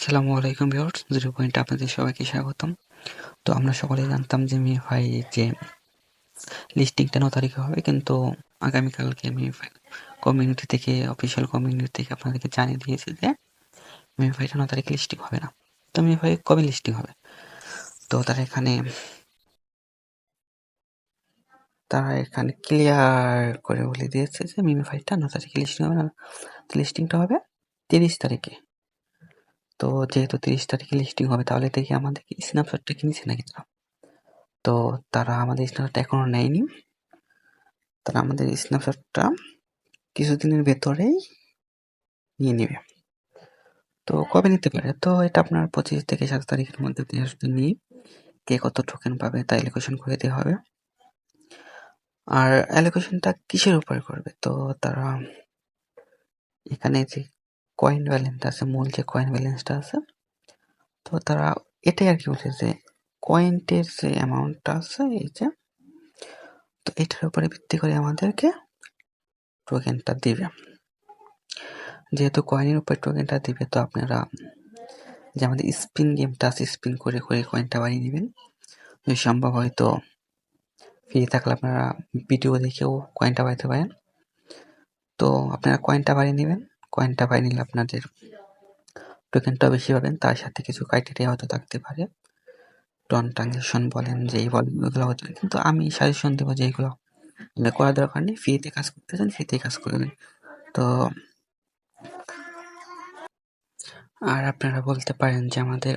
আসসালামু আলাইকুম ভিউয়ার্স, 0 পয়েন্টে আপনাদের সবাইকে স্বাগতম। তো আমরা সকলেই জানতাম যে মিফাই যে লিস্টিংটা 9 তারিখে হবে, কিন্তু আগামীকালকে মিফাই কমিউনিটি থেকে অফিসিয়াল কমিউনিটি থেকে আপনাদেরকে জানিয়ে দিয়েছে যে মিফাইটা 9 তারিখে লিস্টিং হবে না। তো মিফাই কবে লিস্টিং হবে? তো তারা এখানে ক্লিয়ার করে বলে দিয়েছে যে মিফাইটা 9 তারিখে লিস্টিং হবে না, লিস্টিংটা হবে 30 তারিখে। তো যেহেতু 30 তারিখে লিস্টিং হবে, তাহলে দেখি আমাদের স্ন্যাপশটটা কিনেছে নাকি তারা। তো তারা আমাদের স্ন্যাপশটটা এখনো নেয়নি। তারা আমাদের স্ন্যাপশটটা কিছুদিনের ভেতরেই নিয়ে নেবে। তো কবে নিতে পারে? তো এটা আপনার 25 থেকে 7 তারিখের মধ্যে নিয়ে কে কত টোকেন পাবে তা অ্যালোকেশন করে দেওয়া হবে। আর অ্যালোকেশনটা কিসের উপরে করবে? তো তারা এখানে যে কয়েন ব্যালেন্সটা আছে, মূল যে কয়েন ব্যালেন্সটা আছে, তো তারা এটাই আর কি বলছে যে কয়েন্টের যে অ্যামাউন্টটা আছে, এই যে, তো এটার উপরে ভিত্তি করে আমাদেরকে টোকেনটা দিবে। যেহেতু কয়েনের উপর টোকেনটা দিবে, তো আপনারা যে আমাদের স্পিন গেমটা আছে, স্পিন করে করে কয়েনটা বাড়িয়ে নেবেন। যদি সম্ভব হয় তো ফ্রি থাকলে আপনারা ভিডিও দেখেও কয়েনটা বাড়াতে পারেন। তো আপনারা কয়েনটা বাড়িয়ে নেবেন। কয়েনটা বাড়িয়ে নিলে আপনাদের টোকেনটাও বেশি পাবেন। তার সাথে কিছু ক্রাইটেরিয়া হয়তো থাকতে পারে, টন ট্রানজেকশন বলেন, যেই বলেন ওইগুলো হতে পারে। কিন্তু আমি সাজেশন দেবো যে এইগুলো করার দরকার নেই। ফ্রিতে কাজ করতে চান, ফ্রিতেই কাজ করবেন। তো আর আপনারা বলতে পারেন যে আমাদের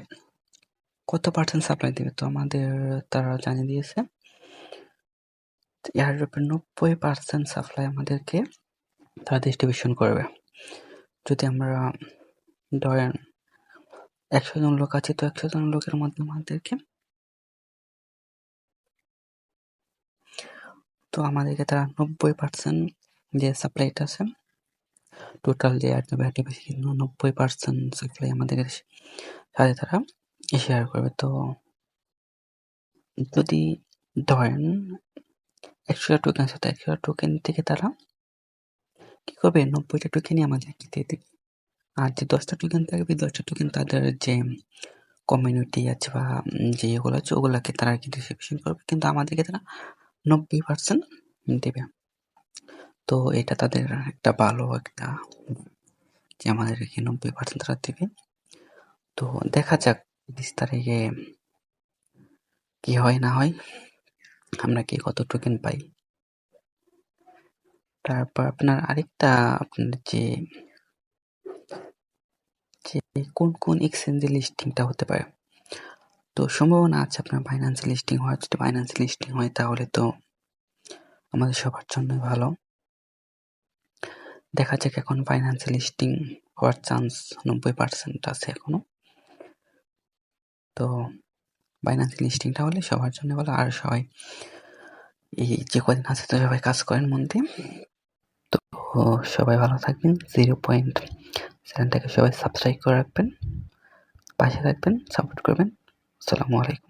কত পার্সেন্ট সাপ্লাই দেবে? তো আমাদের তারা জানিয়ে দিয়েছে এয়ারড্রপের 90% সাপ্লাই আমাদেরকে তারা ডিস্ট্রিবিউশন করবে। যদি আমরা ধরেন 100 জন লোক আছে, তো 100 জন লোকের মধ্যে আমাদেরকে তারা 90% যে সাপ্লাইটা আছে, টোটাল যে এয়ারড্রপে বেশি 90% সাপ্লাই আমাদের সাথে তারা শেয়ার করবে। তো যদি ধরেন 100টা টোকেন আছে, তো 100টা টোকেন থেকে তারা কি করবে? 90টা টোকেনই আমাদেরকে দিয়ে দেবে। আর যে 10টা টোকেন থাকবে, 10টা টোকেন তাদের যে কমিউনিটি আছে বা যে এগুলো আছে, ওগুলাকে তারা আর কি ডিস্ট্রিবিউশন করবে, কিন্তু আমাদেরকে তারা 90% দেবে। তো এটা তাদের একটা ভালো একটা যে আমাদেরকে 90% তারা দেবে। তো দেখা যাক 20 তারিখে কি হয় না হয়, আমরা কি কত টোকেন পাই। তারপর আপনার আরেকটা, আপনার যে কোন কোন এক্সচেঞ্জে লিস্টিংটা হতে পারে। তো সম্ভাবনা আছে আপনার বাইন্যান্স লিস্টিং হওয়ার। যদি বাইন্যান্স লিস্টিং হয় তাহলে তো আমাদের সবার জন্য ভালো। দেখা যাক, এখন বাইন্যান্স লিস্টিং হওয়ার চান্স 90% আছে এখনো। তো বাইন্যান্স লিস্টিংটা হলে সবার জন্য ভালো। আর সবাই এই যে কদিন আছে, তো সবাই কাজ করেন মন দিয়ে। তো সবাই ভালো থাকবেন। 0 পয়েন্ট চ্যানেলটাকে সবাই সাবস্ক্রাইব করে রাখবেন, পাশে থাকবেন, সাপোর্ট করবেন। আসসালামু আলাইকুম।